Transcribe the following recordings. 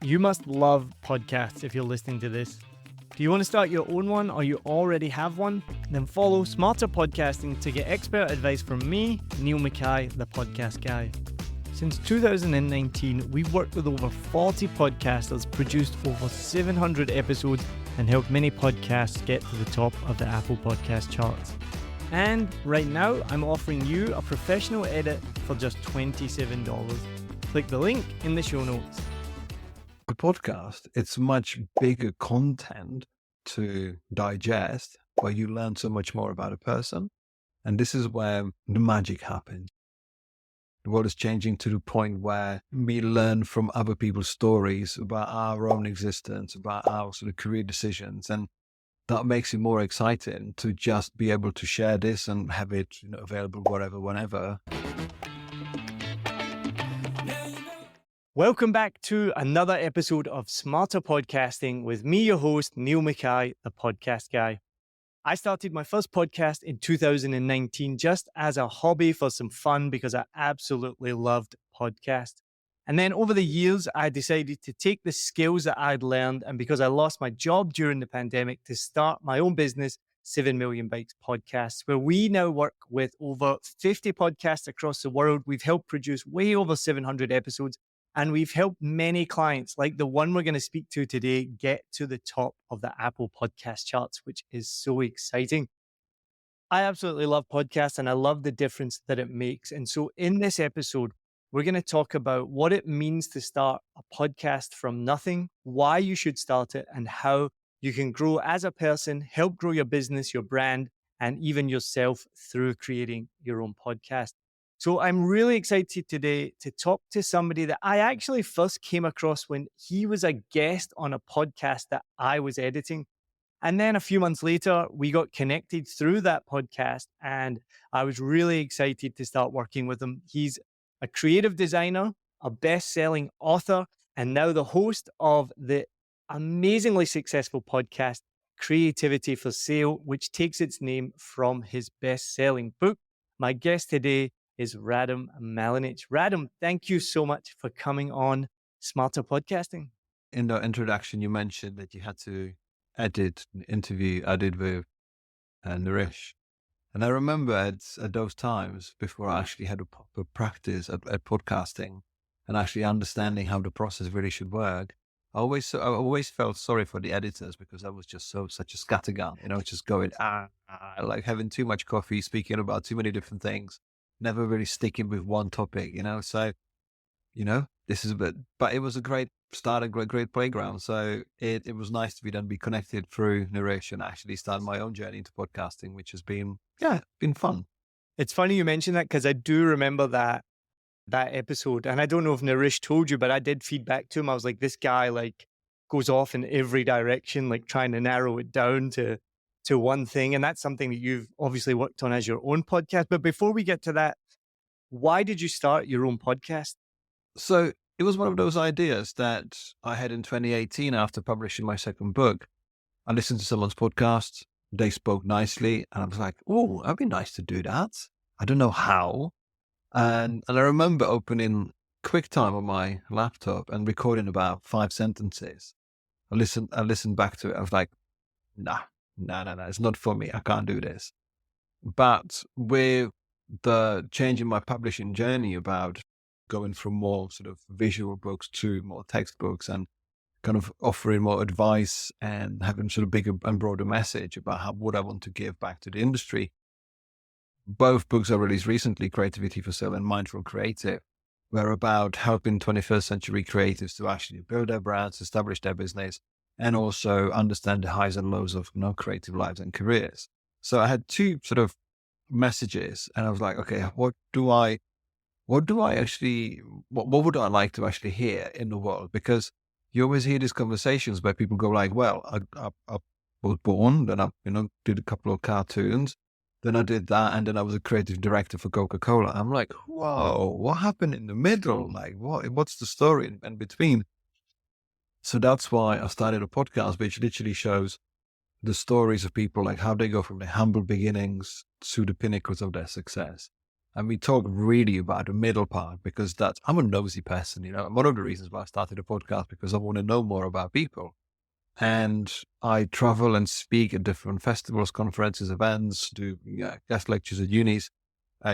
You must love podcasts if you're listening to this. Do you want to start your own one or you already have one? Then follow Smarter Podcasting to get expert advice from me, Niall Mackay, the podcast guy. Since 2019, we've worked with over 40 podcasters, produced over 700 episodes, and helped many podcasts get to the top of the Apple Podcast charts. And right now, I'm offering you a professional edit for just $27. Click the link in the show notes. A podcast, it's much bigger content to digest, where you learn so much more about a person. And this is where the magic happens. The world is changing to the point where we learn from other people's stories about our own existence, about our sort of career decisions. And that makes it more exciting to just be able to share this and have it, available wherever, whenever. Welcome back to another episode of Smarter Podcasting with me, your host, Niall Mackay, the podcast guy. I started my first podcast in 2019 just as a hobby for some fun because I absolutely loved podcasts. And then over the years, I decided to take the skills that I'd learned, and because I lost my job during the pandemic, to start my own business, 7 Million Bikes Podcasts, where we now work with over 50 podcasts across the world. We've helped produce way over 700 episodes. And we've helped many clients, like the one we're going to speak to today, get to the top of the Apple Podcast charts, which is so exciting. I absolutely love podcasts and I love the difference that it makes. And so in this episode, we're going to talk about what it means to start a podcast from nothing, why you should start it, and how you can grow as a person, help grow your business, your brand, and even yourself through creating your own podcast. So I'm really excited today to talk to somebody that I actually first came across when he was a guest on a podcast that I was editing. And then a few months later, we got connected through that podcast, and I was really excited to start working with him. He's a creative designer, a best-selling author, and now the host of the amazingly successful podcast, Creativity for Sale, which takes its name from his best-selling book. My guest today is Radim Malinic. Radim, thank you so much for coming on Smarter Podcasting. In the introduction, you mentioned that you had to edit an interview I did with Naresh. And I remember at those times, before I actually had a proper practice at podcasting and actually understanding how the process really should work, I always felt sorry for the editors because I was just such a scattergun, just going, like having too much coffee, speaking about too many different things, never really sticking with one topic, So, this is a bit, but it was a great start, a great playground. So it was nice to be connected through Naresh and actually start my own journey into podcasting, which has been fun. It's funny you mention that because I do remember that episode. And I don't know if Naresh told you, but I did feedback to him. I was like, this guy goes off in every direction, trying to narrow it down to one thing. And that's something that you've obviously worked on as your own podcast. But before we get to that, why did you start your own podcast? So it was one of those ideas that I had in 2018 after publishing my second book. I listened to someone's podcast. They spoke nicely. And I was like, oh, that'd be nice to do that. I don't know how. And I remember opening QuickTime on my laptop and recording about 5 sentences. I listened back to it. I was like, no, it's not for me. I can't do this. But with the change in my publishing journey about going from more sort of visual books to more textbooks and kind of offering more advice and having sort of bigger and broader message about what I want to give back to the industry. Both books I released recently, Creativity for Sale and Mindful Creative, were about helping 21st century creatives to actually build their brands, establish their business, and also understand the highs and lows of creative lives and careers. So I had two sort of messages and I was like, okay, what would I like to actually hear in the world? Because you always hear these conversations where people go like, well, I was born, then I, did a couple of cartoons, then I did that, and then I was a creative director for Coca-Cola. I'm like, whoa, what happened in the middle? Like, what's the story in between? So that's why I started a podcast, which literally shows the stories of people, like how they go from their humble beginnings to the pinnacles of their success. And we talk really about the middle part because I'm a nosy person, one of the reasons why I started a podcast, because I want to know more about people. And I travel and speak at different festivals, conferences, events, do guest lectures at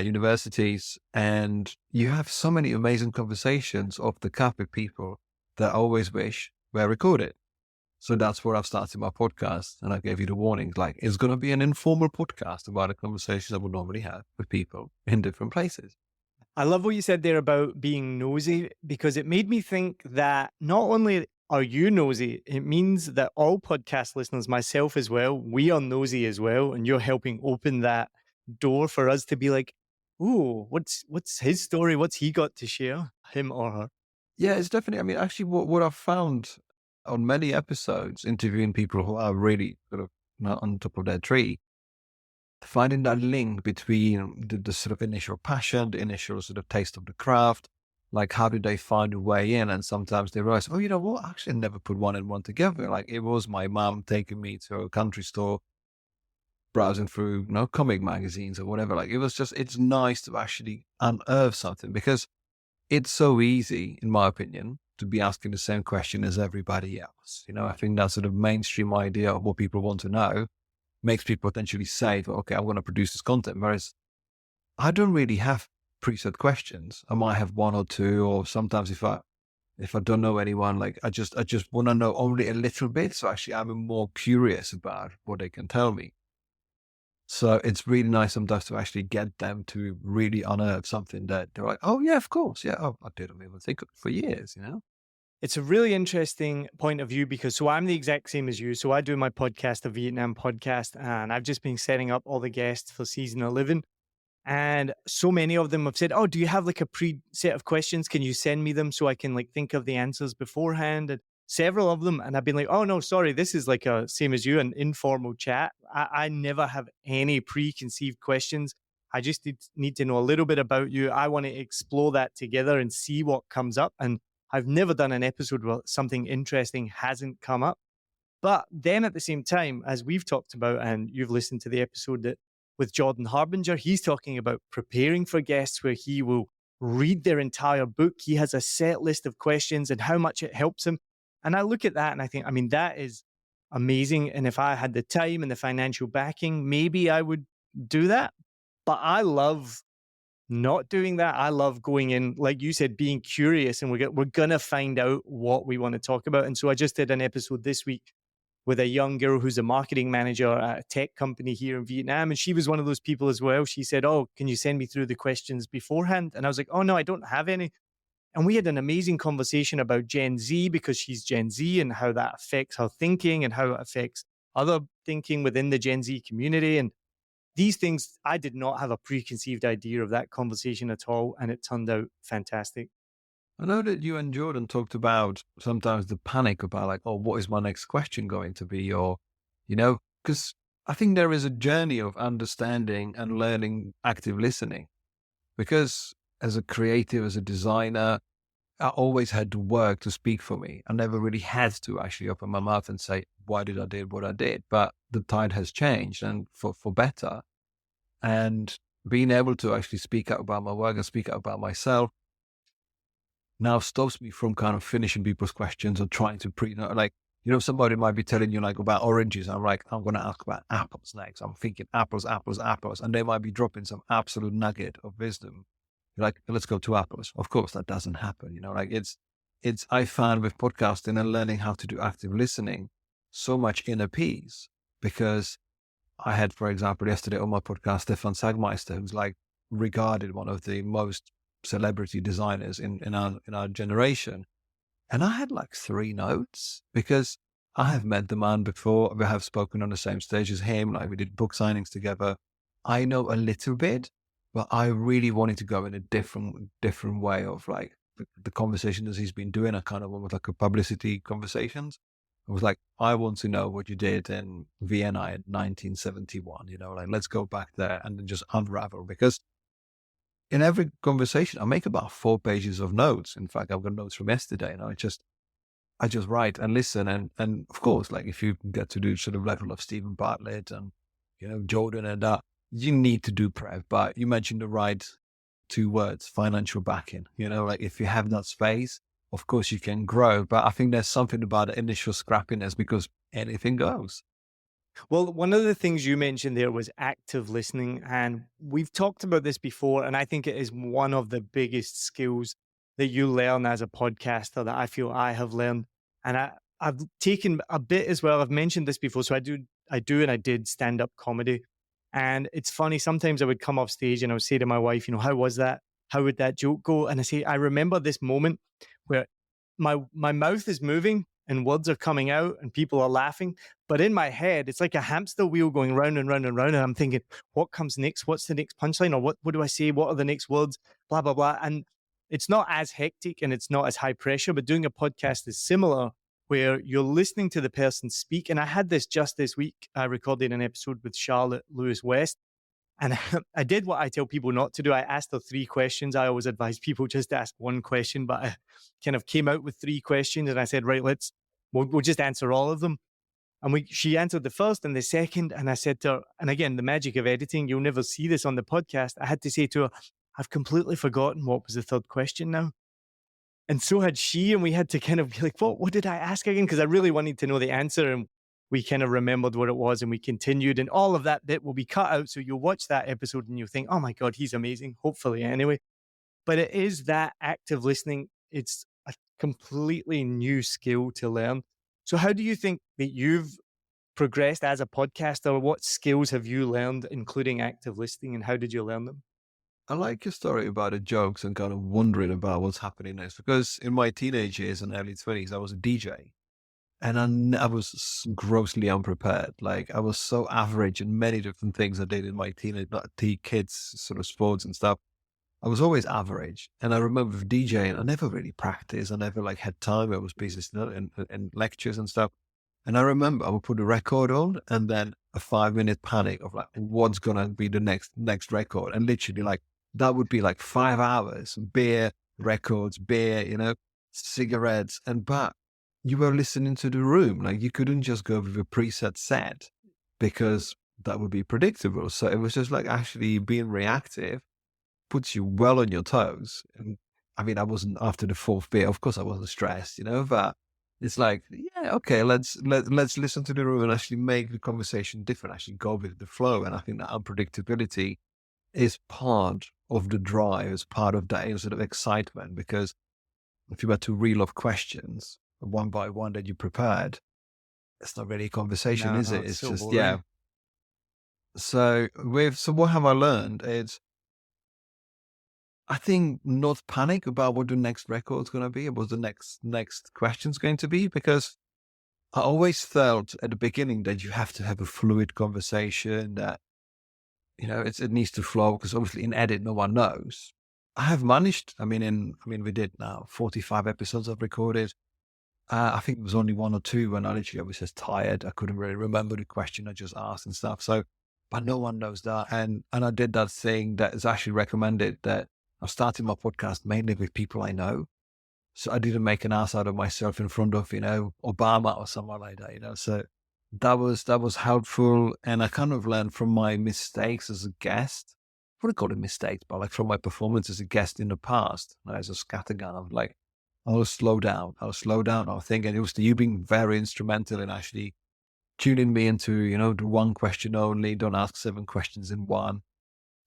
universities. And you have so many amazing conversations off the cuff with people that I always wish were recorded. So that's where I've started my podcast. And I gave you the warnings, like it's going to be an informal podcast about the conversations I would normally have with people in different places. I love what you said there about being nosy, because it made me think that not only are you nosy, it means that all podcast listeners, myself as well, we are nosy as well. And you're helping open that door for us to be like, ooh, what's his story? What's he got to share, him or her? Yeah, it's definitely, I mean, actually what I've found on many episodes, interviewing people who are really sort of not on top of their tree, finding that link between the sort of initial passion, the initial sort of taste of the craft, like how did they find a way in? And sometimes they realize, oh, you know what? Actually, I never put one and one together. Like it was my mom taking me to a country store, browsing through, comic magazines or whatever. Like it's nice to actually unearth something, because it's so easy, in my opinion, to be asking the same question as everybody else. I think that sort of mainstream idea of what people want to know makes people potentially say, well, okay, I'm going to produce this content. Whereas I don't really have preset questions. I might have one or two, or sometimes if I don't know anyone, like I just want to know only a little bit. So actually I'm more curious about what they can tell me. So it's really nice sometimes to actually get them to really unearth something that they're like, oh yeah, of course. Yeah. Oh, I didn't even think of it for years, It's a really interesting point of view, because so I'm the exact same as you. So I do my podcast, the Vietnam podcast, and I've just been setting up all the guests for season 11. And so many of them have said, oh, do you have like a pre-set of questions? Can you send me them so I can like think of the answers beforehand? And several of them. And I've been like, oh, no, sorry. This is like a same as you, an informal chat. I never have any preconceived questions. I just need to know a little bit about you. I want to explore that together and see what comes up. And I've never done an episode where something interesting hasn't come up. But then at the same time, as we've talked about, and you've listened to the episode that with Jordan Harbinger, he's talking about preparing for guests where he will read their entire book. He has a set list of questions and how much it helps him. And I look at that and I think, I mean, that is amazing. And if I had the time and the financial backing, maybe I would do that. But I love not doing that. I love going in, like you said, being curious, and we're going to find out what we want to talk about. And so I just did an episode this week with a young girl who's a marketing manager at a tech company here in Vietnam. And she was one of those people as well. She said, oh, can you send me through the questions beforehand? And I was like, oh, no, I don't have any. And we had an amazing conversation about Gen Z, because she's Gen Z, and how that affects her thinking and how it affects other thinking within the Gen Z community. And these things, I did not have a preconceived idea of that conversation at all. And it turned out fantastic. I know that you and Jordan talked about sometimes the panic about like, oh, what is my next question going to be? Or, because I think there is a journey of understanding and learning active listening. Because as a creative, as a designer, I always had to work to speak for me. I never really had to actually open my mouth and say, why did I do what I did? But the tide has changed, and for better. And being able to actually speak out about my work and speak out about myself now stops me from kind of finishing people's questions or trying to somebody might be telling you like about oranges. I'm like, I'm going to ask about apples next. I'm thinking apples, apples, apples. And they might be dropping some absolute nugget of wisdom. You're like, let's go to apples. Of course, that doesn't happen. I found with podcasting and learning how to do active listening, so much inner peace, because I had, for example, yesterday on my podcast, Stefan Sagmeister, who's like regarded one of the most celebrity designers in our generation. And I had like 3 notes, because I have met the man before. We have spoken on the same stage as him. Like we did book signings together. I know a little bit, but I really wanted to go in a different way of like the conversation that he's been doing. I kind of went with like a publicity conversations. I was like, I want to know what you did in Vienna in 1971, like let's go back there and then just unravel, because in every conversation, I make about 4 pages of notes. In fact, I've got notes from yesterday, I just write and listen. And of course, like if you get to do sort of level of Stephen Bartlett and, Jordan and that, you need to do prep. But you mentioned the right two words, financial backing. Like if you have that space, of course you can grow. But I think there's something about the initial scrappiness because anything goes. Well, one of the things you mentioned there was active listening. And we've talked about this before. And I think it is one of the biggest skills that you learn as a podcaster that I feel I have learned. And I've taken a bit as well. I've mentioned this before. So and I did stand-up comedy. And it's funny, sometimes I would come off stage and I would say to my wife, how was that? How would that joke go? And I say, I remember this moment where my mouth is moving and words are coming out and people are laughing. But in my head, it's like a hamster wheel going round and round and round. And I'm thinking, what comes next? What's the next punchline? Or what do I say? What are the next words? Blah, blah, blah. And it's not as hectic and it's not as high pressure, but doing a podcast is similar where you're listening to the person speak. And I had this just this week. I recorded an episode with Charlotte Lewis West. And I did what I tell people not to do. I asked her 3 questions. I always advise people just to ask 1 question, but I kind of came out with 3 questions and I said, right, we'll just answer all of them. And she answered the first and the second. And I said to her, and again, the magic of editing, you'll never see this on the podcast. I had to say to her, I've completely forgotten what was the 3rd question now. And so had she, and we had to kind of be like, what did I ask again? Because I really wanted to know the answer. And we kind of remembered what it was and we continued, and all of that bit will be cut out. So you'll watch that episode and you'll think, oh my God, he's amazing. Hopefully anyway. But it is that active listening. It's a completely new skill to learn. So how do you think that you've progressed as a podcaster? What skills have you learned, including active listening, and how did you learn them? I like your story about the jokes and kind of wondering about what's happening next, because in my teenage years and early 20s, I was a DJ. And I was grossly unprepared. Like I was so average in many different things I did in my kids sort of sports and stuff. I was always average. And I remember with DJing, I never really practiced. I never had time. I was busy in lectures and stuff. And I remember I would put a record on and then a 5-minute panic of what's going to be the next record. And literally that would be 5 hours, beer, records, beer, cigarettes but you were listening to the room. You couldn't just go with a preset set because that would be predictable. So it was just actually being reactive puts you well on your toes. And I mean, I wasn't after the 4th beer. Of course I wasn't stressed, but it's yeah, okay, let's listen to the room and actually make the conversation different, actually go with the flow. And I think that unpredictability is part of the drive, is part of that sort of excitement, because if you were to reel off questions one by one that you prepared, it's not really a conversation, No, is it? it's It's so just, boring. yeah. So what have I learned? I think not panic about what the next record's going to be, what the next question's going to be, because I always felt at the beginning that you have to have a fluid conversation, that, it needs to flow, because obviously in edit, no one knows. I have managed, we did now 45 episodes I've recorded. I think there was only 1 or 2 when I was just tired. I couldn't really remember the question I just asked and stuff. So, but no one knows that. And I did that thing that is actually recommended, that I started my podcast mainly with people I know. So I didn't make an ass out of myself in front of, Obama or someone like that, So that was helpful. And I kind of learned from my mistakes as a guest. I wouldn't call it mistakes, but from my performance as a guest in the past, as a scattergun, I'm I'll slow down. I'll think. And it was you being very instrumental in actually tuning me into, the 1 question only. Don't ask 7 questions in one.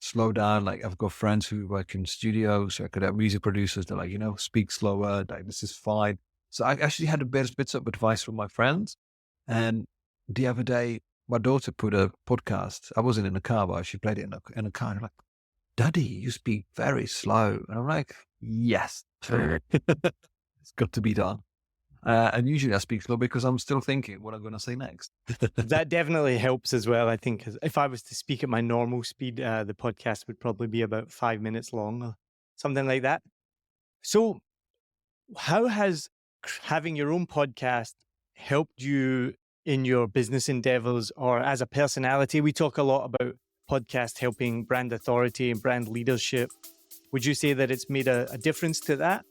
Slow down. I've got friends who work in studios, so I could have music producers. They're speak slower. This is fine. So I actually had a bits of advice from my friends. And the other day, my daughter put a podcast. I wasn't in the car, but she played it in a car. And I'm Daddy, you speak very slow. And I'm yes. It's got to be done. And usually I speak slow because I'm still thinking what I'm going to say next. That definitely helps as well. I think 'cause if I was to speak at my normal speed, the podcast would probably be about 5 minutes long or something like that. So how has having your own podcast helped you in your business endeavors or as a personality? We talk a lot about podcast helping brand authority and brand leadership. Would you say that it's made a difference to that?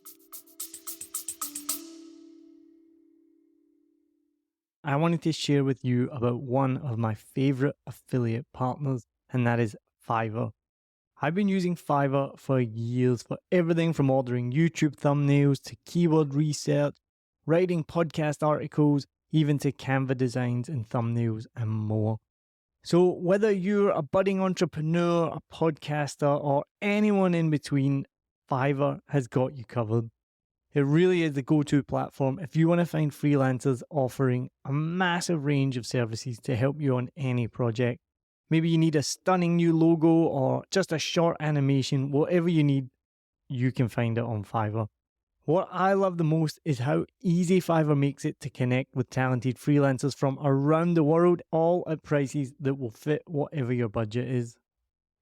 I wanted to share with you about one of my favorite affiliate partners, and that is Fiverr. I've been using Fiverr for years for everything from ordering YouTube thumbnails to keyword research, writing podcast articles, even to Canva designs and thumbnails and more. So whether you're a budding entrepreneur, a podcaster, or anyone in between, Fiverr has got you covered. It really is the go-to platform if you want to find freelancers offering a massive range of services to help you on any project. Maybe you need a stunning new logo or just a short animation, whatever you need, you can find it on Fiverr. What I love the most is how easy Fiverr makes it to connect with talented freelancers from around the world, all at prices that will fit whatever your budget is.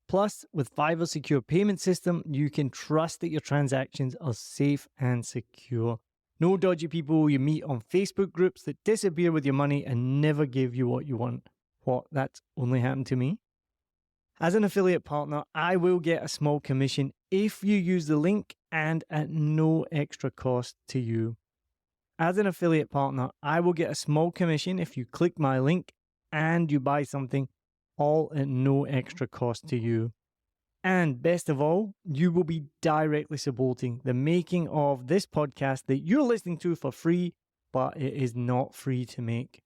Plus, with Fiverr's secure payment system, you can trust that your transactions are safe and secure. No dodgy people you meet on Facebook groups that disappear with your money and never give you what you want. What, that's only happened to me? As an affiliate partner, I will get a small commission if you use the link and at no extra cost to you. As an affiliate partner, I will get a small commission if you click my link and you buy something, all at no extra cost to you. And best of all, you will be directly supporting the making of this podcast that you're listening to for free, but it is not free to make.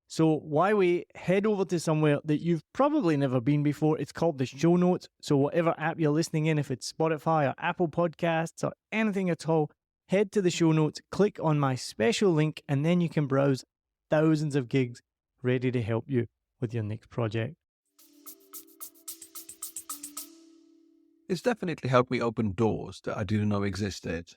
So why wait? Head over to somewhere that you've probably never been before. It's called the show notes. So whatever app you're listening in, if it's Spotify or Apple Podcasts or anything at all, head to the show notes, click on my special link, and then you can browse thousands of gigs ready to help you with your next project. It's definitely helped me open doors that I didn't know existed.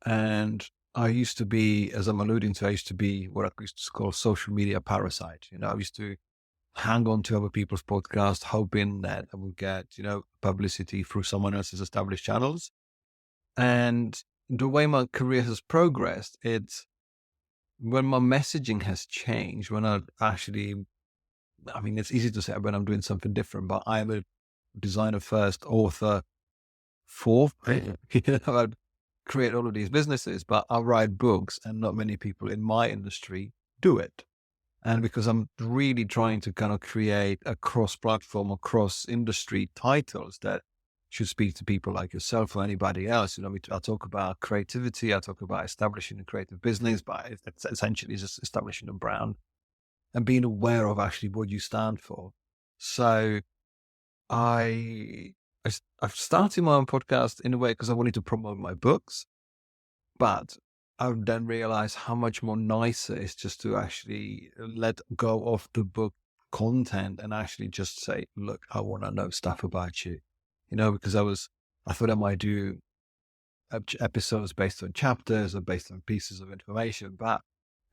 And I used to be, as I'm alluding to, I used to be what I used to call social media parasite. I used to hang on to other people's podcasts, hoping that I would get, publicity through someone else's established channels. And the way my career has progressed, it's when my messaging has changed, when it's easy to say when I'm doing something different, but I'm a designer first, author fourth. I'd create all of these businesses, but I write books and not many people in my industry do it. And because I'm really trying to kind of create a cross-platform or cross-industry titles that should speak to people like yourself or anybody else. I talk about creativity, I talk about establishing a creative business, but it's essentially just establishing a brand and being aware of actually what you stand for. So I've started my own podcast in a way because I wanted to promote my books, but I then realized how much more nicer it's just to actually let go of the book content and actually just say, look, I want to know stuff about you, because I thought I might do episodes based on chapters or based on pieces of information. But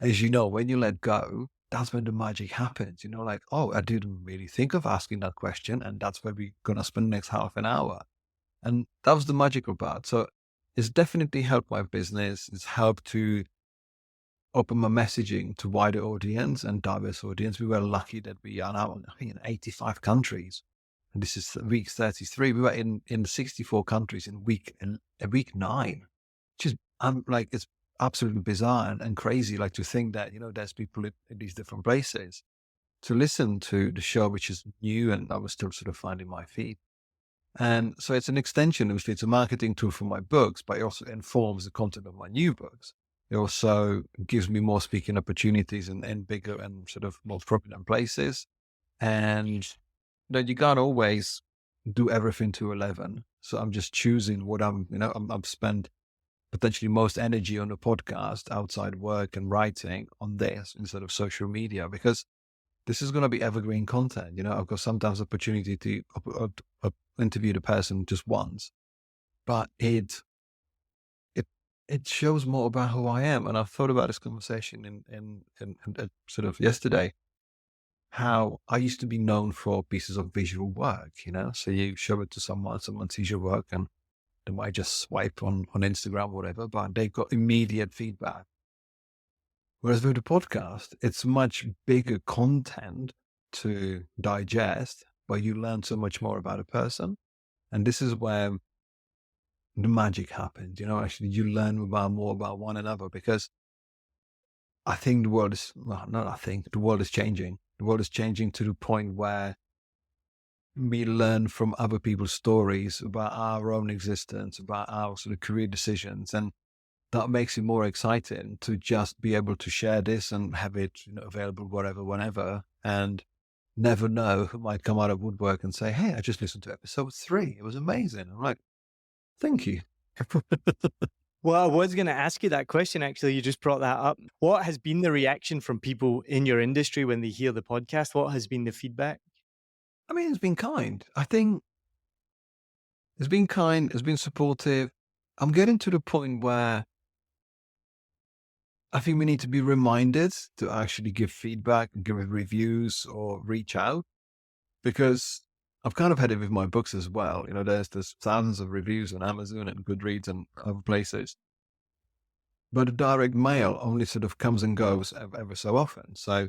as you know, when you let go, that's when the magic happens, like, oh, I didn't really think of asking that question. And that's where we're going to spend the next half an hour. And that was the magical part. So it's definitely helped my business. It's helped to open my messaging to wider audience and diverse audience. We were lucky that we are now in 85 countries. And this is week 33. We were in 64 countries in week 9, which is it's absolutely bizarre and crazy, like to think that, there's people in these different places to listen to the show, which is new and I was still sort of finding my feet. And so it's an extension, obviously it's a marketing tool for my books, but it also informs the content of my new books. It also gives me more speaking opportunities in bigger and sort of more prominent places. And you can't always do everything to 11. So I'm just choosing what I've spent potentially most energy on the podcast outside work and writing on this instead of social media, because this is going to be evergreen content. I've got sometimes opportunity to interview the person just once, but it shows more about who I am. And I thought about this conversation in sort of yesterday, how I used to be known for pieces of visual work, so you show it to someone sees your work and they might just swipe on Instagram or whatever, but they got immediate feedback. Whereas with the podcast, it's much bigger content to digest, but you learn so much more about a person. And this is where the magic happens. Actually you learn more about one another, because I think the world is changing. The world is changing to the point where me learn from other people's stories about our own existence, about our sort of career decisions. And that makes it more exciting to just be able to share this and have it, available wherever, whenever, and never know who might come out of woodwork and say, "Hey, I just listened to episode 3. It was amazing." I'm like, "Thank you." Well, I was going to ask you that question, actually. You just brought that up. What has been the reaction from people in your industry when they hear the podcast? What has been the feedback? I mean, it's been kind. I think it's been kind, it's been supportive. I'm getting to the point where I think we need to be reminded to actually give feedback and give reviews or reach out, because I've kind of had it with my books as well. There's thousands of reviews on Amazon and Goodreads and other places, but the direct mail only sort of comes and goes ever so often. So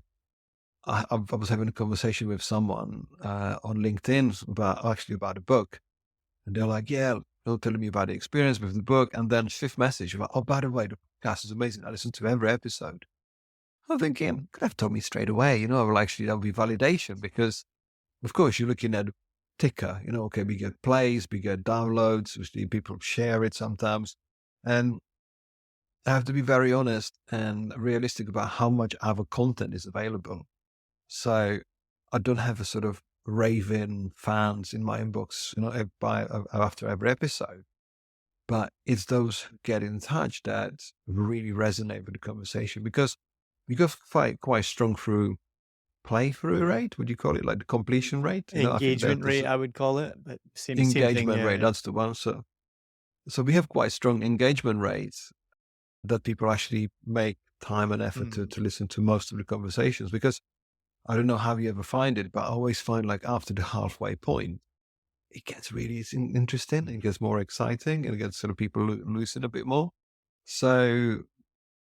I was having a conversation with someone on LinkedIn about a book, and they're like, "Yeah," they're telling me about the experience with the book, and then fifth message about, "Oh, by the way, the podcast is amazing. I listen to every episode." I'm thinking, could have told me straight away, well, actually, that would be validation, because, of course, you're looking at a ticker, okay, we get plays, we get downloads, we see people share it sometimes. And I have to be very honest and realistic about how much other content is available. So I don't have a sort of raving fans in my inbox, after every episode. But it's those who get in touch that really resonate with the conversation, because we got quite strong through playthrough rate. Would you call it like the completion rate? I think Engagement rate, I would call it, but same thing. engagement rate. Yeah. That's the one. So we have quite strong engagement rates that people actually make time and effort to listen to most of the conversations, because I don't know how you ever find it, but I always find, like, after the halfway point, it gets really interesting, it gets more exciting, and it gets sort of people loosen a bit more. So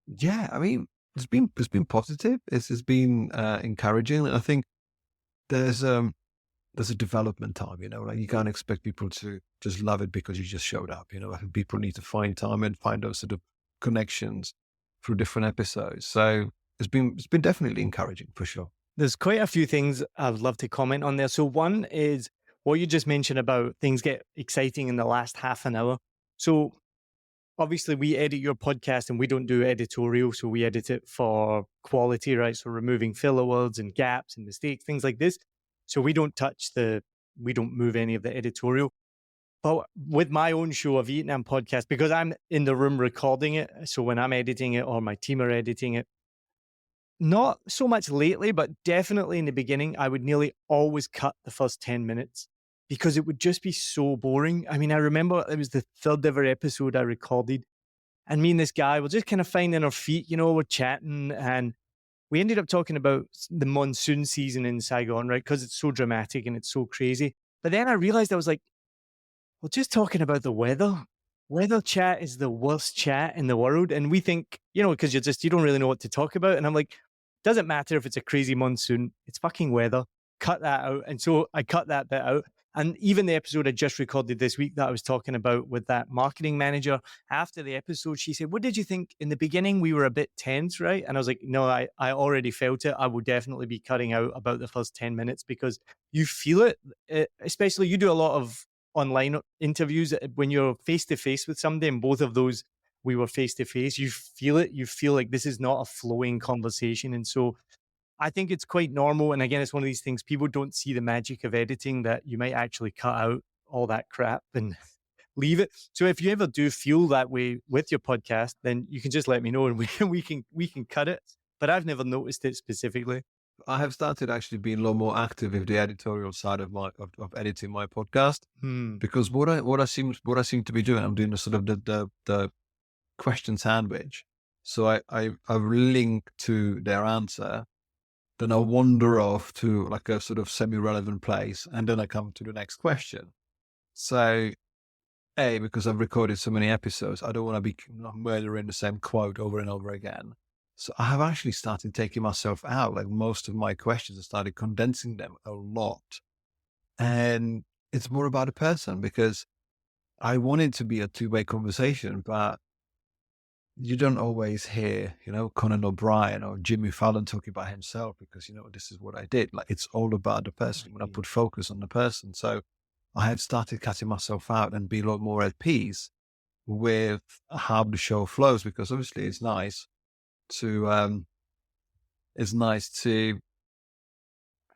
yeah, I mean, it's been positive. It's been encouraging. And I think there's a development time, like, you can't expect people to just love it because you just showed up. I think people need to find time and find those sort of connections through different episodes. So it's been definitely encouraging, for sure. There's quite a few things I would love to comment on there. So one is what you just mentioned about things get exciting in the last half an hour. So obviously we edit your podcast and we don't do editorial. So we edit it for quality, right? So removing filler words and gaps and mistakes, things like this. So we don't move any of the editorial. But with my own show, a Vietnam podcast, because I'm in the room recording it. So when I'm editing it or my team are editing it, not so much lately, but definitely in the beginning, I would nearly always cut the first 10 minutes because it would just be so boring. I mean, I remember it was the third ever episode I recorded, and me and this guy were just kind of finding our feet, we're chatting, and we ended up talking about the monsoon season in Saigon, right? Because it's so dramatic and it's so crazy. But then I realized I was like, well, just talking about the weather. Weather chat is the worst chat in the world. And we think, because you don't really know what to talk about. And I'm like, doesn't matter if it's a crazy monsoon, it's fucking weather. Cut that out. And so I cut that bit out. And even the episode I just recorded this week that I was talking about with that marketing manager, after the episode, she said, "What did you think? In the beginning, we were a bit tense, right?" And I was like, "No, I already felt it. I will definitely be cutting out about the first 10 minutes because you feel it, especially you do a lot of online interviews when you're face to face with somebody, and both of those we were face to face. You feel it. You feel like this is not a flowing conversation, and so I think it's quite normal. And again, it's one of these things people don't see the magic of editing that you might actually cut out all that crap and leave it. So if you ever do feel that way with your podcast, then you can just let me know and we can cut it. But I've never noticed it specifically. I have started actually being a lot more active with the editorial side of editing my podcast, because what I seem to be doing, I'm doing the sort of the question sandwich. So I link to their answer, then I wander off to like a sort of semi-relevant place, and then I come to the next question. So because I've recorded so many episodes, I don't want to be murdering the same quote over and over again. So I have actually started taking myself out. Like, most of my questions, I started condensing them a lot. And it's more about a person, because I want it to be a two-way conversation, but you don't always hear, Conan O'Brien or Jimmy Fallon talking about himself because, this is what I did. Like, it's all about the person when I put focus on the person. So I have started cutting myself out and be a lot more at peace with how the show flows, because obviously to it's nice to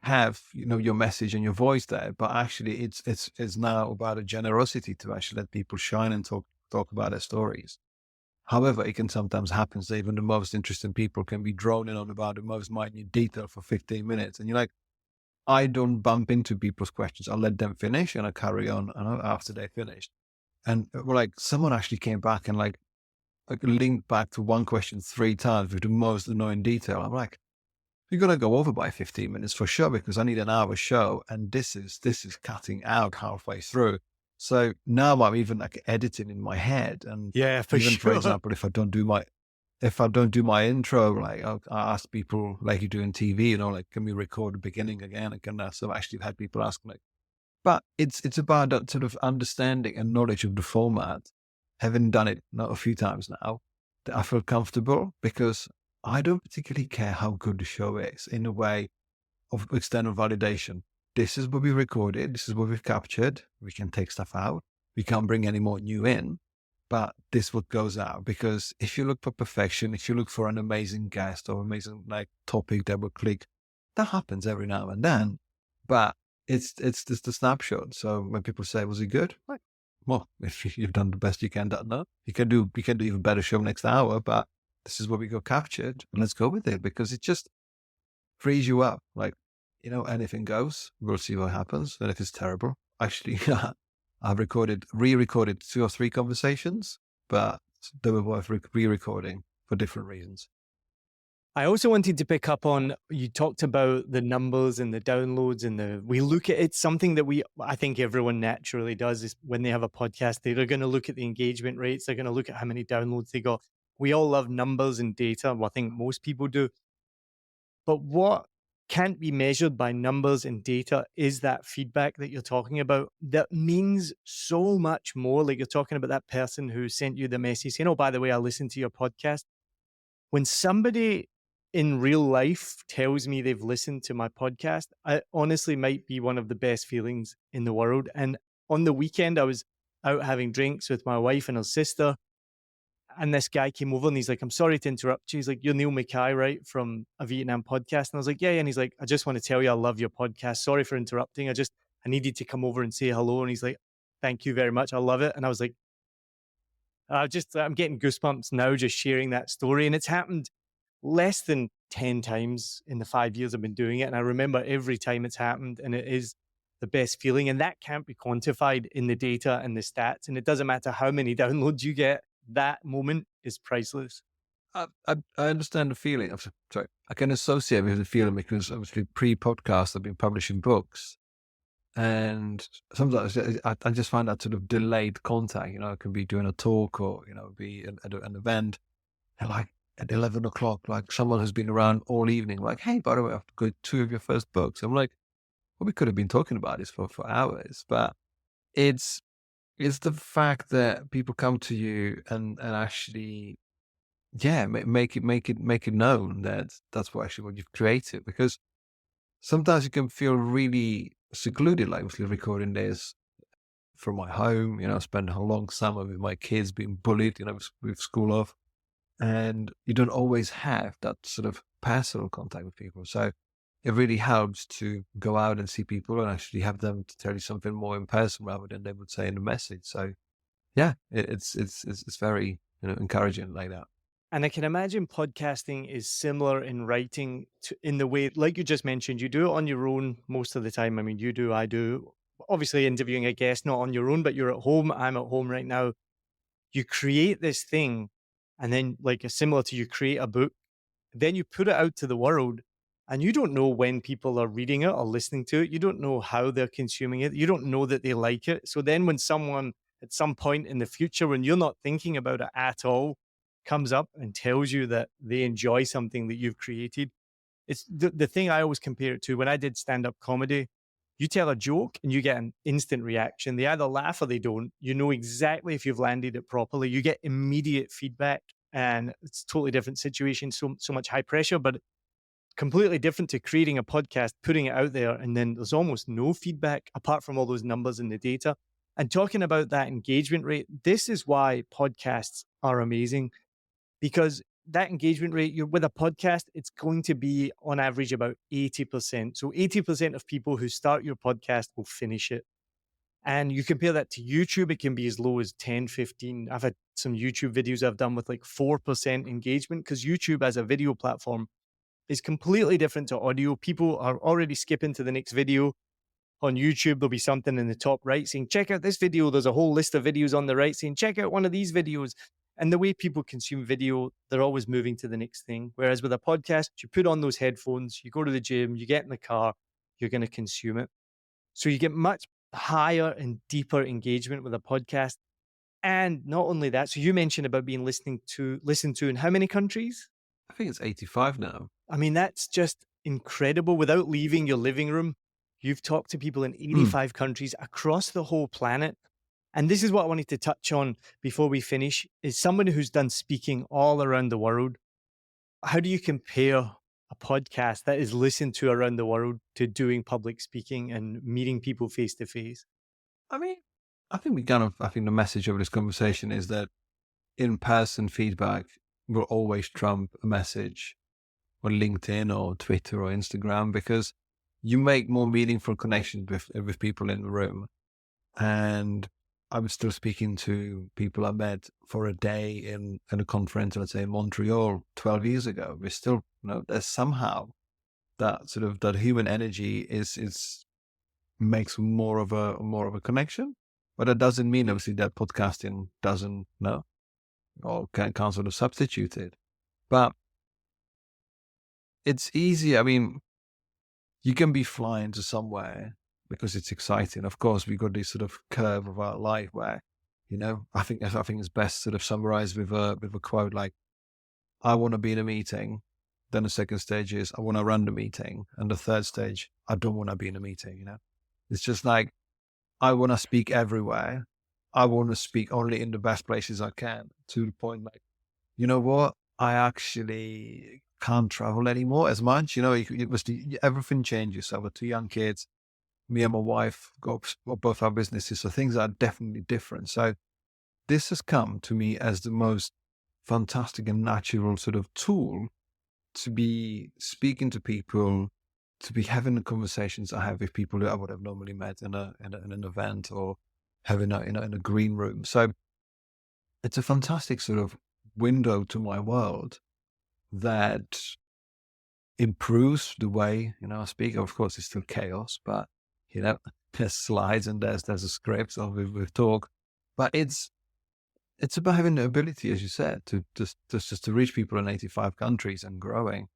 have, your message and your voice there, but actually it's now about a generosity to actually let people shine and talk about their stories. However, it can sometimes happen that even the most interesting people can be droning on about the most minute detail for 15 minutes. And you're like, I don't bump into people's questions. I'll let them finish and I carry on after they finished. And like someone actually came back and like linked back to one question 3 times with the most annoying detail. I'm like, you're going to go over by 15 minutes for sure, because I need an hour show. And this is cutting out halfway through. So now I'm even like editing in my head. And Yeah, for even, for sure. example, if I don't do my intro, like I ask people like you do in TV, like, can we record the beginning again? So I've actually had people ask me, but it's about that sort of understanding and knowledge of the format. Having done it not a few times now, that I feel comfortable, because I don't particularly care how good the show is in a way of external validation. This is what we recorded. This is what we've captured. We can take stuff out. We can't bring any more new in, but this is what goes out. Because if you look for perfection, if you look for an amazing guest or amazing like topic that will click, that happens every now and then. But it's just a snapshot. So when people say, "Was it good?" Like, well, if you've done the best you can, that no, you can do even better show next hour. But this is what we got captured, and let's go with it, because it just frees you up. Like, anything goes. We'll see what happens. And if it's terrible, actually, I've re-recorded 2 or 3 conversations, but they were worth re-recording for different reasons. I also wanted to pick up on, you talked about the numbers and the downloads and we look at it, something that I think everyone naturally does is when they have a podcast, they're going to look at the engagement rates. They're going to look at how many downloads they got. We all love numbers and data. Well, I think most people do. But what can't be measured by numbers and data is that feedback that you're talking about. That means so much more. Like you're talking about that person who sent you the message saying, "Oh, by the way, I listened to your podcast." When somebody in real life tells me they've listened to my podcast, I honestly might be one of the best feelings in the world. And on the weekend, I was out having drinks with my wife and her sister. And this guy came over and he's like, "I'm sorry to interrupt you." He's like, "You're Niall Mackay, right? From a Vietnam podcast." And I was like, "Yeah, yeah." And he's like, "I just want to tell you, I love your podcast. Sorry for interrupting. I needed to come over and say hello." And he's like, "Thank you very much. I love it." And I was like, I'm getting goosebumps now just sharing that story. And it's happened less than 10 times in the 5 years I've been doing it. And I remember every time it's happened, and it is the best feeling. And that can't be quantified in the data and the stats. And it doesn't matter how many downloads you get, that moment is priceless. I understand the feeling. Sorry, I can associate with the feeling because obviously pre-podcast I've been publishing books, and sometimes I just find that sort of delayed contact. It can be doing a talk or be at an event, and like at 11 o'clock, like someone who's been around all evening, like, "Hey, by the way, I've got 2 of your first books." I'm like, well, we could have been talking about this for hours, but it's the fact that people come to you and actually, yeah, make it known that that's what you've created. Because sometimes you can feel really secluded, like obviously recording this from my home. Spend a long summer with my kids being bullied, with school off, and you don't always have that sort of personal contact with people. So it really helps to go out and see people and actually have them to tell you something more in person rather than they would say in the message. So yeah, it's very encouraging like that. And I can imagine podcasting is similar in writing in the way, like you just mentioned, you do it on your own most of the time. I mean, you do, I do. Obviously, interviewing a guest, not on your own, but you're at home. I'm at home right now. You create this thing, and then, like, similar to you create a book, then you put it out to the world, and you don't know when people are reading it or listening to it. You don't know how they're consuming it. You don't know that they like it. So then when someone at some point in the future, when you're not thinking about it at all, comes up and tells you that they enjoy something that you've created, it's the thing I always compare it to when I did stand-up comedy. You tell a joke and you get an instant reaction. They either laugh or they don't. You know exactly if you've landed it properly. You get immediate feedback. and it's a totally different situation. So much high pressure, but completely different to creating a podcast, putting it out there, and then there's almost no feedback apart from all those numbers in the data. And talking about that engagement rate, this is why podcasts are amazing, because that engagement rate, you're with a podcast, it's going to be on average about 80%. So 80% of people who start your podcast will finish it. And you compare that to YouTube, it can be as low as 10, 15. I've had some YouTube videos I've done with like 4% engagement, because YouTube as a video platform is completely different to audio. People are already skipping to the next video. On YouTube, there'll be something in the top right saying, check out this video. There's a whole list of videos on the right saying, check out one of these videos. And the way people consume video, they're always moving to the next thing. Whereas with a podcast, you put on those headphones, you go to the gym, you get in the car, you're going to consume it. So you get much higher and deeper engagement with a podcast. And not only that, so you mentioned about being listened to in how many countries? I think it's 85 now. I mean, that's just incredible. Without leaving your living room, you've talked to people in 85 countries across the whole planet. And this is what I wanted to touch on before we finish, is someone who's done speaking all around the world. How do you compare a podcast that is listened to around the world to doing public speaking and meeting people face to face? I mean, I think the message of this conversation is that in-person feedback will always trump a message on LinkedIn or Twitter or Instagram, because you make more meaningful connections with people in the room. And I'm still speaking to people I met for a day in a conference, let's say in Montreal 12 years ago. We're still, there's somehow that sort of, that human energy is makes more of a connection. But that doesn't mean obviously that podcasting doesn't or can't sort of substitute it. But it's easy. I mean, you can be flying to somewhere because it's exciting. Of course, we got this sort of curve of our life where, I think it's best sort of summarized with a quote like, I want to be in a meeting. Then the second stage is I want to run the meeting. And the third stage, I don't want to be in a meeting, It's just like, I want to speak everywhere. I want to speak only in the best places I can, to the point like, you know what? I actually can't travel anymore as much. Everything changes. So I've got 2 young kids. Me and my wife got both our businesses. So things are definitely different. So this has come to me as the most fantastic and natural sort of tool to be speaking to people, to be having the conversations I have with people that I would have normally met in an event or having in a green room. So it's a fantastic sort of window to my world that improves the way, I speak. Of course, it's still chaos, but, there's slides and there's a script or with talk, but it's about having the ability, as you said, to just to reach people in 85 countries and growing,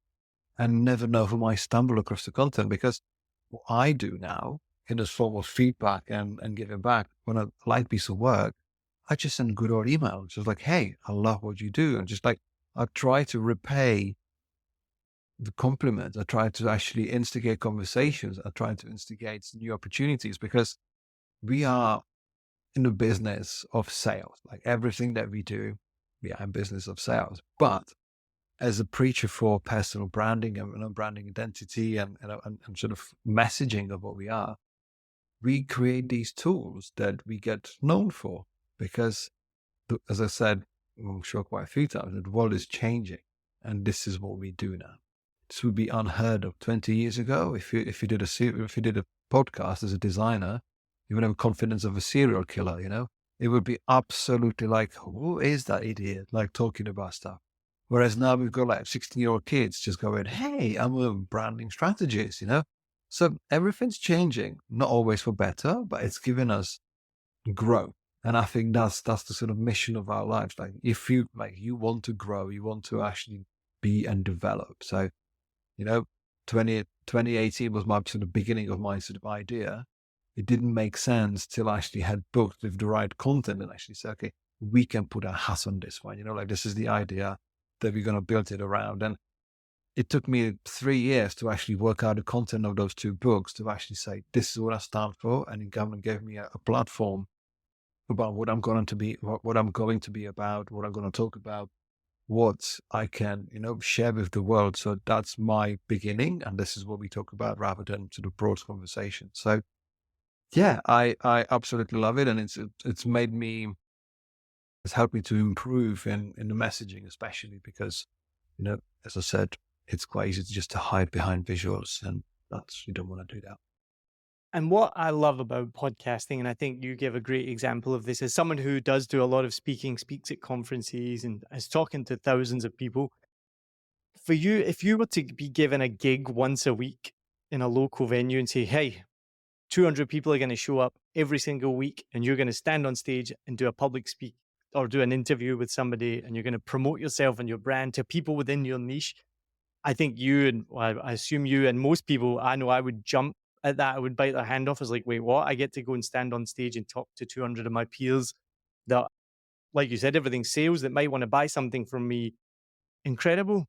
and never know who might stumble across the content. Because what I do now in this form of feedback and giving back, when I like piece of work, I just send good old emails, just like, hey, I love what you do. And just like, I try to repay the compliment. I try to actually instigate conversations. I try to instigate new opportunities, because we are in the business of sales. Like everything that we do, we are in business of sales. But as a preacher for personal branding and branding identity and sort of messaging of what we are, we create these tools that we get known for. Because, as I said, I'm sure quite a few times, the world is changing, and this is what we do now. This would be unheard of 20 years ago. If you did a podcast as a designer, you would have confidence of a serial killer. It would be absolutely like, who is that idiot? Like talking about stuff. Whereas now we've got like 16-year-old kids just going, hey, I'm a branding strategist. So everything's changing, not always for better, but it's given us growth. And I think that's the sort of mission of our lives. Like if you want to grow, you want to actually be and develop. So, 2018 was my sort of beginning of my sort of idea. It didn't make sense till I actually had booked with the right content and actually said, okay, we can put our hat on this one. Like this is the idea that we're going to build it around. And it took me 3 years to actually work out the content of those 2 books to actually say, this is what I stand for. And the government gave me a platform about what I'm going to be about, what I'm going to talk about. what I can, share with the world. So that's my beginning. And this is what we talk about rather than sort of broad conversation. So yeah, I absolutely love it. And it's made me, it's helped me to improve in the messaging, especially because, as I said, it's quite easy to just to hide behind visuals, and you don't want to do that. And what I love about podcasting, and I think you give a great example of this, as someone who does do a lot of speaking, speaks at conferences and is talking to thousands of people. For you, if you were to be given a gig once a week in a local venue and say, hey, 200 people are going to show up every single week and you're going to stand on stage and do a public speak or do an interview with somebody and you're going to promote yourself and your brand to people within your niche, I think you and I assume you and most people I know, I would jump at that. I would bite their hand off. I was like, wait, what? I get to go and stand on stage and talk to 200 of my peers that, like you said, everything's sales, that might want to buy something from me. Incredible.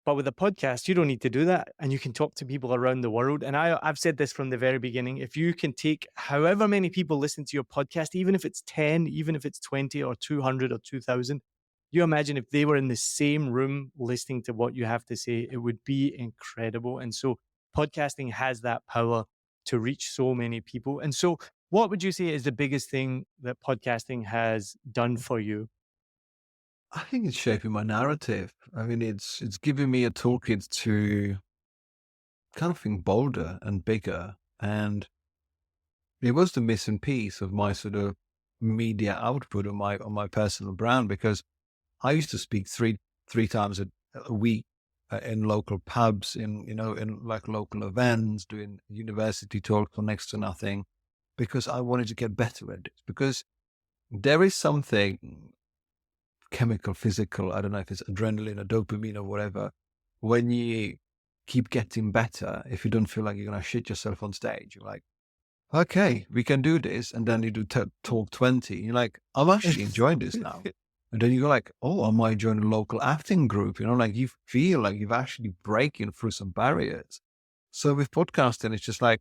But with a podcast, you don't need to do that. And you can talk to people around the world. And I've said this from the very beginning. If you can take however many people listen to your podcast, even if it's 10, even if it's 20 or 200 or 2,000, you imagine if they were in the same room listening to what you have to say, it would be incredible. And so podcasting has that power to reach so many people. And so what would you say is the biggest thing that podcasting has done for you? I think it's shaping my narrative. I mean, it's giving me a toolkit to kind of think bolder and bigger. And it was the missing piece of my sort of media output on my personal brand, because I used to speak three times a week in local pubs, in like local events, doing university talk for next to nothing, because I wanted to get better at it. Because there is something chemical, physical, I don't know if it's adrenaline or dopamine or whatever, when you keep getting better, if you don't feel like you're going to shit yourself on stage, you're like, okay, we can do this. And then you do talk 20. You're like, I'm actually enjoying this now. And then you go like, oh, I might join a local acting group. Like you feel like you've actually breaking through some barriers. So with podcasting, it's just like,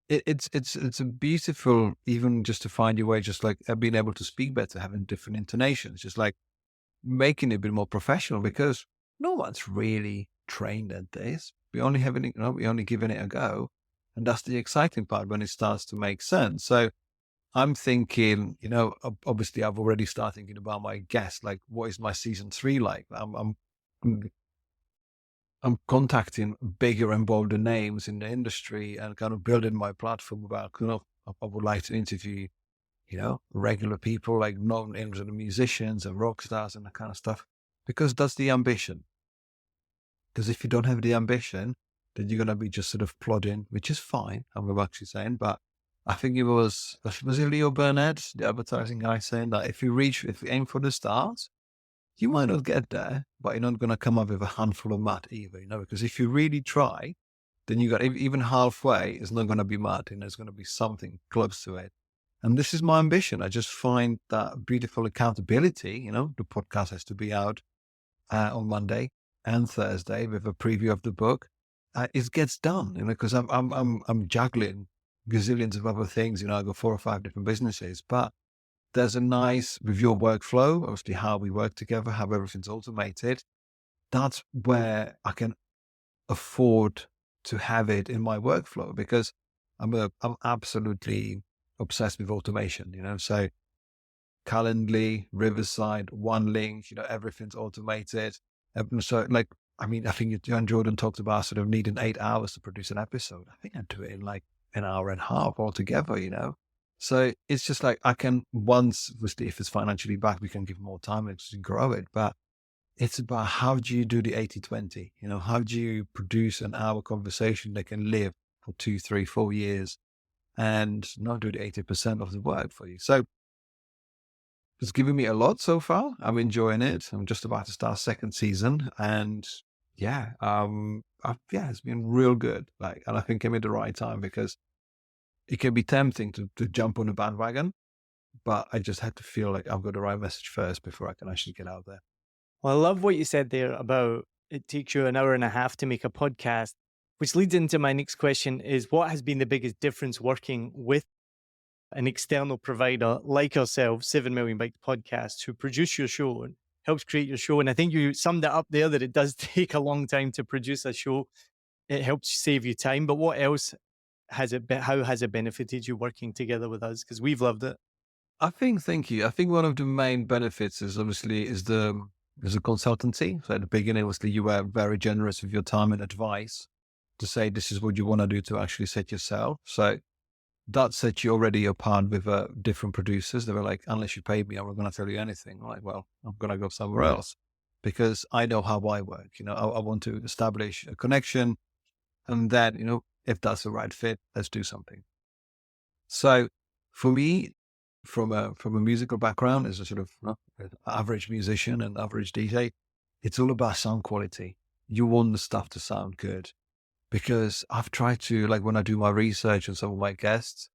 it's a beautiful, even just to find your way, just like being able to speak better, having different intonations, just like making it a bit more professional, because no one's really trained at this. We only having it, we only giving it a go. And that's the exciting part when it starts to make sense. So I'm thinking, obviously I've already started thinking about my guests, like what is my season 3 like? I'm contacting bigger and bolder names in the industry and kind of building my platform about, I would like to interview, regular people like known names of the musicians and rock stars and that kind of stuff, because that's the ambition. Because if you don't have the ambition, then you're going to be just sort of plodding, which is fine, I'm actually saying. But I think was it Leo Burnett, the advertising guy, saying that if you aim for the stars, you might not get there, but you're not going to come up with a handful of mud either, because if you really try, then you got even halfway, it's not going to be mud, and there's going to be something close to it. And this is my ambition. I just find that beautiful accountability. The podcast has to be out on Monday and Thursday with a preview of the book. It gets done, because I'm juggling gazillions of other things. I got 4 or 5 different businesses, but there's a nice, with your workflow, obviously how we work together, how everything's automated. That's where I can afford to have it in my workflow, because I'm absolutely obsessed with automation, so Calendly, Riverside, One Link, everything's automated. So like, I think you and Jordan talked about sort of needing 8 hours to produce an episode. I think I do it in like an hour and a half altogether, So it's just like I can obviously, if it's financially back, we can give more time and just grow it. But it's about how do you do the 80-20? How do you produce an hour conversation that can live for 2, 3, 4 years and not do the 80% of the work for you? So it's given me a lot so far. I'm enjoying it. I'm just about to start 2nd season, and it's been real good. And I think I'm at the right time, because it can be tempting to jump on a bandwagon, but I just had to feel like I've got the right message first before I can actually get out there. Well, I love what you said there about it takes you an hour and a half to make a podcast, which leads into my next question is what has been the biggest difference working with an external provider like ourselves, 7 Million Bikes Podcast, who produce your show helps create your show. And I think you summed it up there that it does take a long time to produce a show. It helps save you time. But what else how has it benefited you working together with us? Because we've loved it. Thank you. I think one of the main benefits is obviously is the consultancy. So at the beginning, obviously, you were very generous with your time and advice to say this is what you want to do to actually set yourself. So that set you already apart with different producers. They were like, unless you pay me, I'm not going to tell you anything. I'm like, well, I'm going to go somewhere else because I know how I work. I want to establish a connection, and then, if that's the right fit, let's do something. So for me, from a musical background as a sort of average musician and average DJ, it's all about sound quality. You want the stuff to sound good, because I've tried to, like, when I do my research on some of my guests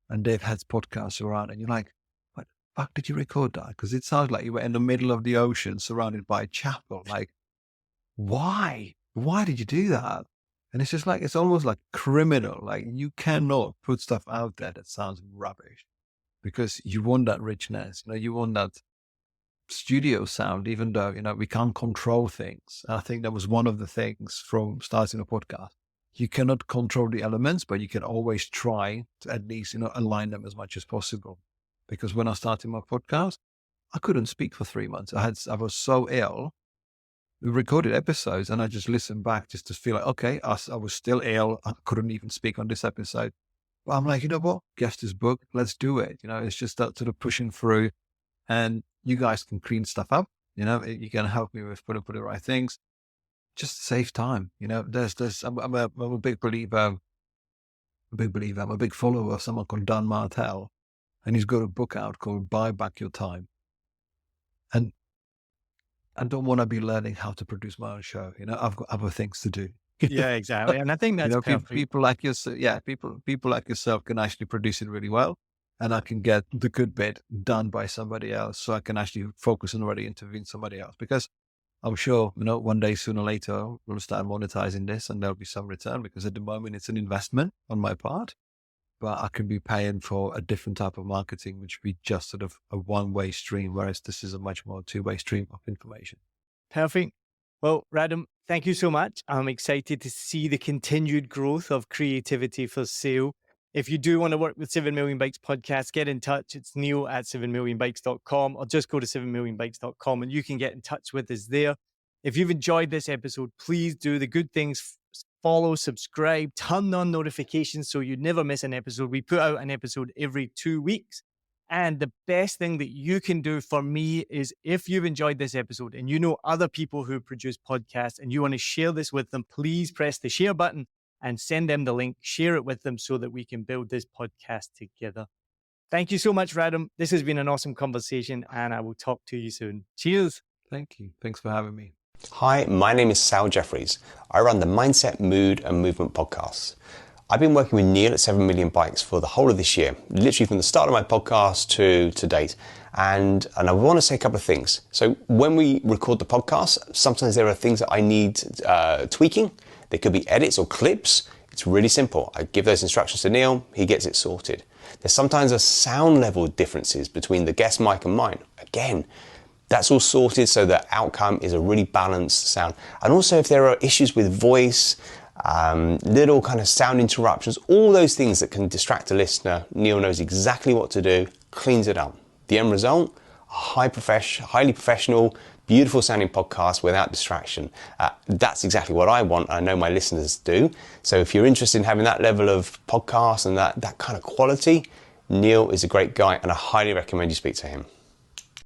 and they've had podcasts around, and you're like, what the fuck did you record that? Because it sounds like you were in the middle of the ocean surrounded by a chapel. Like, why did you do that? And it's just like, it's almost like criminal. Like, you cannot put stuff out there that sounds rubbish, because you want that richness, you want that studio sound, even though, we can't control things. And I think that was one of the things from starting a podcast. You cannot control the elements, but you can always try to at least, align them as much as possible. Because when I started my podcast, I couldn't speak for 3 months. I was so ill. We recorded episodes and I just listened back just to feel like, okay, I was still ill. I couldn't even speak on this episode. But I'm like, you know what? Guest is booked. Let's do it. It's just that sort of pushing through, and you guys can clean stuff up. You can help me with putting the right things. Just save time. I'm a big believer. I'm a big follower of someone called Dan Martell, and he's got a book out called Buy Back Your Time. And I don't want to be learning how to produce my own show. I've got other things to do. Yeah, exactly. And I think that's perfect. People like yourself, people like yourself can actually produce it really well, and I can get the good bit done by somebody else, so I can actually focus and already intervene somebody else. Because I'm sure, one day, sooner or later, we'll start monetizing this, and there'll be some return, because at the moment it's an investment on my part, but I can be paying for a different type of marketing, which would be just sort of a one-way stream, whereas this is a much more two-way stream of information. Perfect. Well, Radim, thank you so much. I'm excited to see the continued growth of Creativity for Sale. If you do want to work with 7 Million Bikes Podcast, get in touch. It's neil@7millionbikes.com, or just go to 7millionbikes.com and you can get in touch with us there. If you've enjoyed this episode, please do the good things. Follow, subscribe, turn on notifications so you never miss an episode. We put out an episode every 2 weeks. And the best thing that you can do for me is, if you've enjoyed this episode and you know other people who produce podcasts and you want to share this with them, please press the share button and send them the link, share it with them so that we can build this podcast together. Thank you so much, Radim. This has been an awesome conversation, and I will talk to you soon. Cheers. Thank you. Thanks for having me. Hi, my name is Sal Jeffries. I run the Mindset, Mood and Movement podcasts. I've been working with Niall at 7 Million Bikes for the whole of this year, literally from the start of my podcast to date. And I want to say a couple of things. So when we record the podcast, sometimes there are things that I need tweaking. There could be edits or clips. It's really simple. I give those instructions to Niall, he gets it sorted. There's sometimes a sound level differences between the guest mic and mine. Again, that's all sorted so the outcome is a really balanced sound. And also if there are issues with voice, little kind of sound interruptions, all those things that can distract a listener, Niall knows exactly what to do, cleans it up. The end result, a highly professional, beautiful sounding podcast without distraction. That's exactly what I want. I know my listeners do. So if you're interested in having that level of podcast and that kind of quality, Niall is a great guy, and I highly recommend you speak to him.